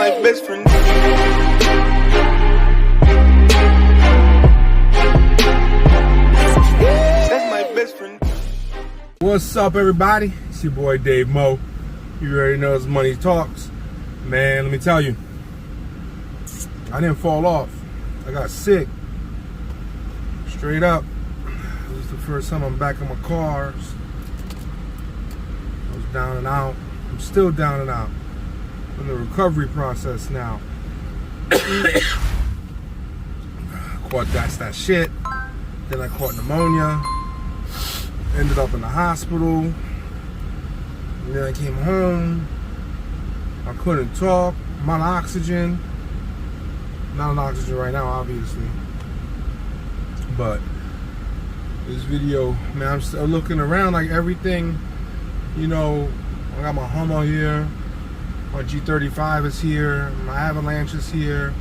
my best friend. That's my best friend. What's up, everybody? It's your boy Dave Mo. You already know it's Money Talks. Man, let me tell you, I didn't fall off. I got sick. Straight up. This is the first time I'm back in my cars. I was down and out. I'm still down and out. I'm in the recovery process now. Caught that shit. Then I caught pneumonia. Ended up in the hospital. And then I came home. I couldn't talk. I'm on oxygen. Not on oxygen right now, obviously. But this video, man, I'm still looking around like everything, you know. I got my Hummer here. My G35 is here. My Avalanche is here.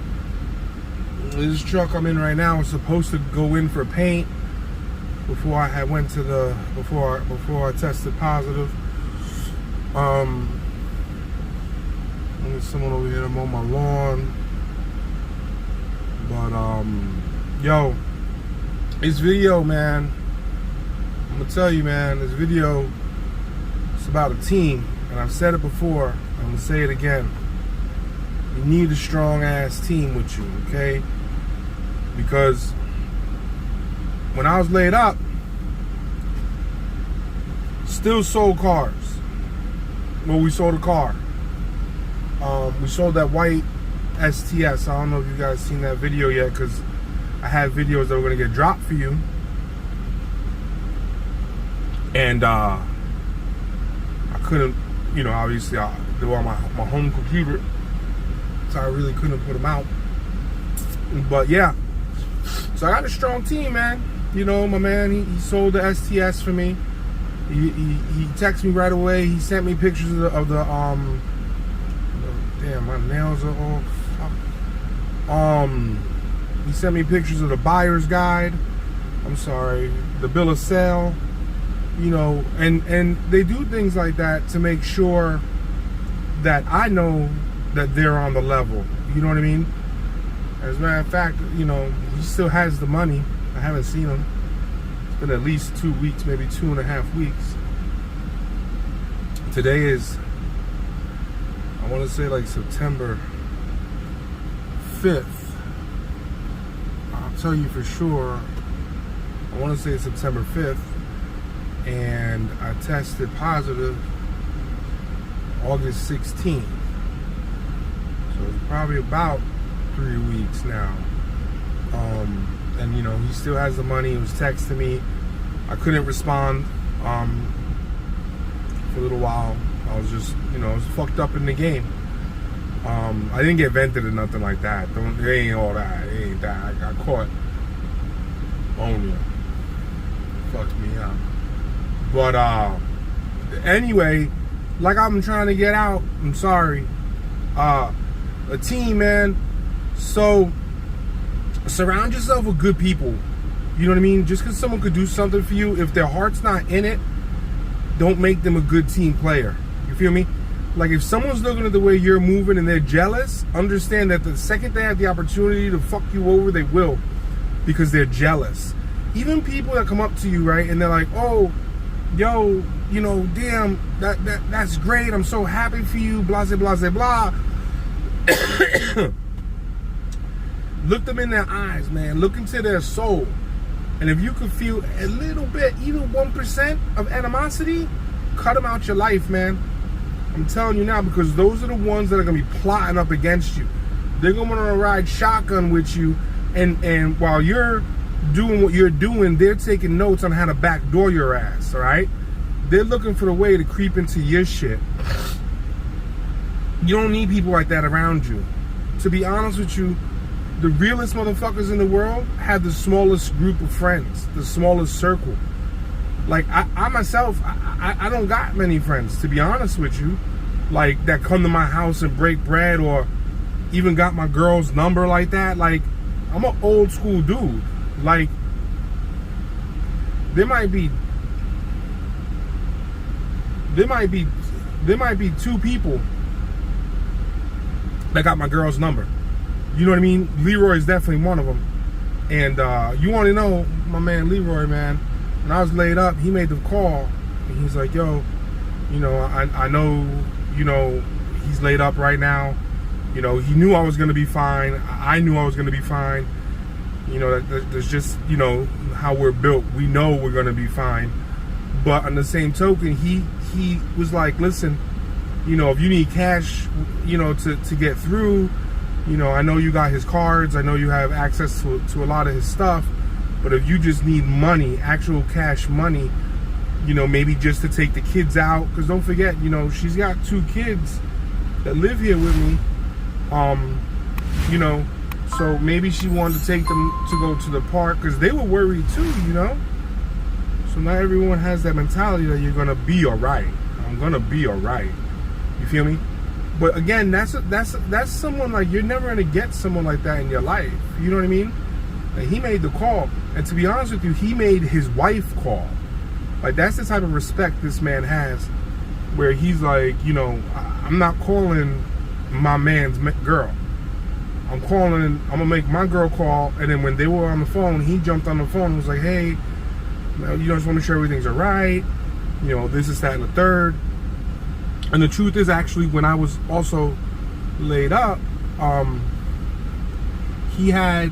This truck I'm in right now was supposed to go in for paint before I had went to the before I tested positive. There's someone over here to mow my lawn. But yo, this video, man, I'm gonna tell you, man, this video, it's about a team, and I've said it before. I'm gonna say it again. You need a strong ass team with you, okay? Because when I was laid up, still sold cars. Well, we sold a car. We sold that white STS. I don't know if you guys seen that video yet, because I had videos that were gonna get dropped for you. And I couldn't, you know, obviously they were on my home computer, so I really couldn't put them out. But yeah, so I got a strong team, man. You know, my man, he sold the STS for me. He texted me right away. He sent me pictures of the damn, my nails are all fuck. He sent me pictures of the buyer's guide. I'm sorry, the bill of sale. You know, and they do things like that to make sure that I know that they're on the level. You know what I mean? As a matter of fact, you know, he still has the money. I haven't seen him. It's been at least 2 weeks, maybe 2.5 weeks. Today is, I want to say like September 5th. I'll tell you for sure. I want to say September 5th. And I tested positive August 16th. So it's probably about 3 weeks now. And you know, he still has the money. He was texting me. I couldn't respond for a little while. I was just, you know, I was fucked up in the game. I didn't get vented or nothing like that. It ain't all that. It ain't that. I got caught. Pneumonia. Fucked me up. But anyway, like I'm trying to get out, I'm sorry. A team, man. So surround yourself with good people. You know what I mean? Just because someone could do something for you, if their heart's not in it, don't make them a good team player. You feel me? Like if someone's looking at the way you're moving and they're jealous, understand that the second they have the opportunity to fuck you over, they will, because they're jealous. Even people that come up to you, right, and they're like, oh, yo, you know, damn, that's great. I'm so happy for you. Blah, blah, blah, blah. Look them in their eyes, man. Look into their soul. And if you could feel a little bit, even 1% of animosity, cut them out your life, man. I'm telling you now, because those are the ones that are going to be plotting up against you. They're going to want to ride shotgun with you. And while you're doing what you're doing, they're taking notes on how to backdoor your ass, all right? They're looking for a way to creep into your shit. You don't need people like that around you. To be honest with you, the realest motherfuckers in the world have the smallest group of friends, the smallest circle. Like, I myself, I don't got many friends, to be honest with you, like, that come to my house and break bread, or even got my girl's number like that. Like, I'm an old school dude. Like, there might be two people that got my girl's number. You know what I mean? Leroy is definitely one of them. And you want to know, my man Leroy, man, when I was laid up, he made the call. And he's like, yo, you know, I know, you know, he's laid up right now. You know, he knew I was going to be fine. I knew I was going to be fine. You know, there's just, you know, how we're built. We know we're going to be fine. But on the same token, he was like, listen, you know, if you need cash, you know, to get through, you know, I know you got his cards. I know you have access to a lot of his stuff. But if you just need money, actual cash money, you know, maybe just to take the kids out. Because don't forget, you know, she's got 2 kids that live here with me. You know, so maybe she wanted to take them to go to the park because they were worried too, you know. So not everyone has that mentality that you're gonna be all right. I'm gonna be all right. You feel me? But again, that's someone like you're never gonna get someone like that in your life. You know what I mean? Like, he made the call, and to be honest with you, he made his wife call. Like, that's the type of respect this man has, where he's like, you know, I'm not calling my man's girl. I'm gonna make my girl call, and then when they were on the phone, he jumped on the phone and was like, hey, you know, just want to make sure everything's all right. You know, this is that and the third. And the truth is, actually, when I was also laid up, he had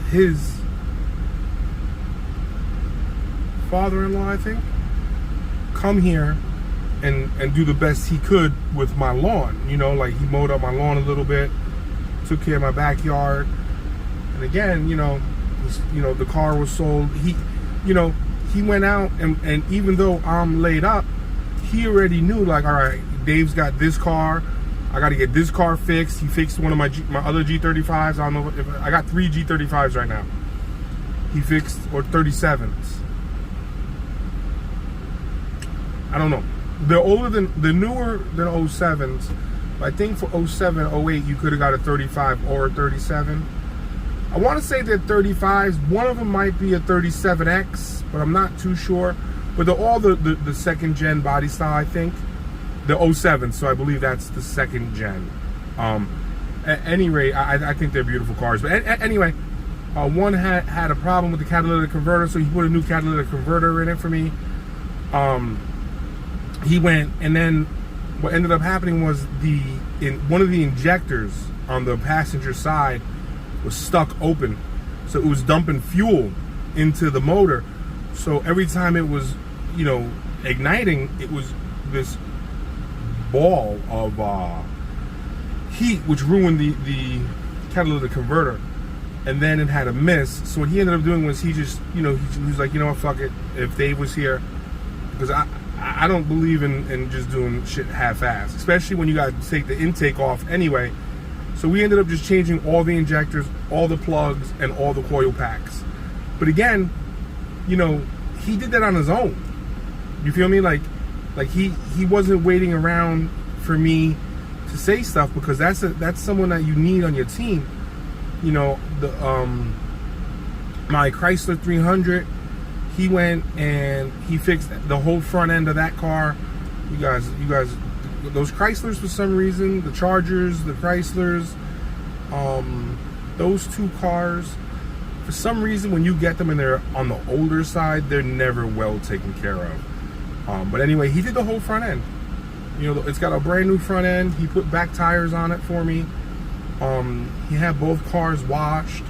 his father-in-law, I think, come here and do the best he could with my lawn. You know, like, he mowed up my lawn a little bit, took care of my backyard. And again, you know, the car was sold. He went out and even though I'm laid up, he already knew, like, all right, Dave's got this car. I got to get this car fixed. He fixed one of my other G35s. I don't know if I got 3 G35s right now. He fixed, or 37s. I don't know. They're newer than 07s. But I think for 07, 08, you could have got a 35 or a 37. I want to say they're 35s. One of them might be a 37X, but I'm not too sure. But they're all the second gen body style, I think. The 07, so I believe that's the second gen. At any rate, I think they're beautiful cars. But anyway, one had a problem with the catalytic converter, so he put a new catalytic converter in it for me. He went, and then what ended up happening was one of the injectors on the passenger side was stuck open, so it was dumping fuel into the motor. So every time it was, you know, igniting, it was this ball of heat, which ruined the catalytic converter. And then it had a miss. So what he ended up doing was he just, you know, he was like, you know what, fuck it. If Dave was here, because I don't believe in just doing shit half-assed, especially when you got to take the intake off anyway. So we ended up just changing all the injectors, all the plugs, and all the coil packs. But again, you know, he did that on his own. You feel me? Like he wasn't waiting around for me to say stuff, because that's someone that you need on your team. You know, my Chrysler 300, he went and he fixed the whole front end of that car. You guys, those Chryslers, for some reason, the Chargers, the Chryslers, those 2 cars, for some reason, when you get them and they're on the older side, they're never well taken care of. But anyway, he did the whole front end. You know, it's got a brand new front end. He put back tires on it for me. He had both cars washed.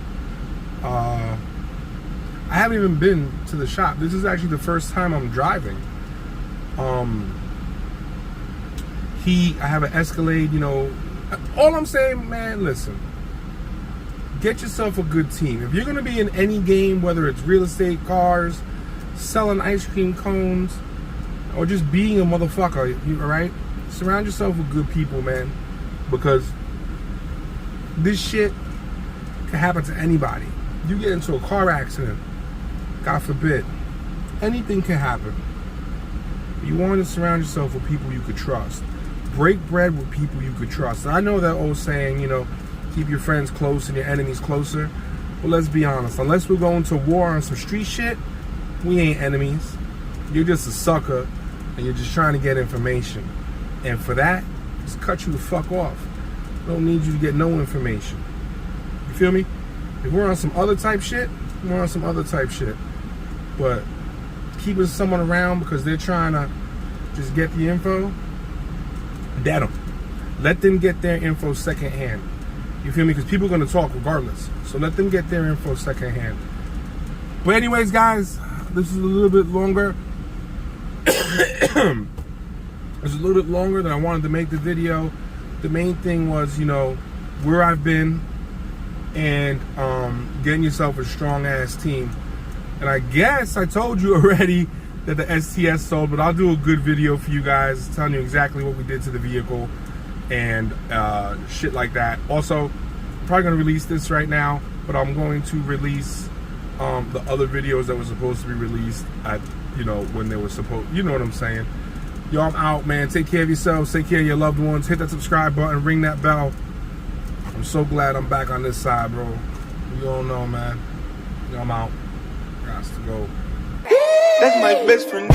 I haven't even been to the shop. This is actually the first time I'm driving. I have an Escalade, you know. All I'm saying, man, listen. Get yourself a good team. If you're going to be in any game, whether it's real estate, cars, selling ice cream cones, or just being a motherfucker, all right? Surround yourself with good people, man. Because this shit can happen to anybody. You get into a car accident, God forbid, anything can happen. You want to surround yourself with people you could trust. Break bread with people you could trust. And I know that old saying, you know, keep your friends close and your enemies closer. But let's be honest, unless we're going to war on some street shit, we ain't enemies. You're just a sucker, and you're just trying to get information. And for that, just cut you the fuck off. Don't need you to get no information. You feel me? If we're on some other type shit, we're on some other type shit. But keeping someone around because they're trying to just get the info, dead them. Let them get their info secondhand. You feel me? Because people are going to talk regardless. So let them get their info secondhand. But anyways, guys, this is a little bit longer. It's a little bit longer than I wanted to make the video. The main thing was, you know, where I've been and getting yourself a strong ass team. And I guess I told you already that the STS sold, but I'll do a good video for you guys telling you exactly what we did to the vehicle and shit like that. Also, I'm probably gonna release this right now, but I'm going to release the other videos that were supposed to be released at, you know, when they were supposed, you know what I'm saying. Yo, I'm out, man. Take care of yourselves, take care of your loved ones, hit that subscribe button, ring that bell. I'm so glad I'm back on this side, bro. You don't know, man. Yo, I'm out. Got to go. That's my best friend.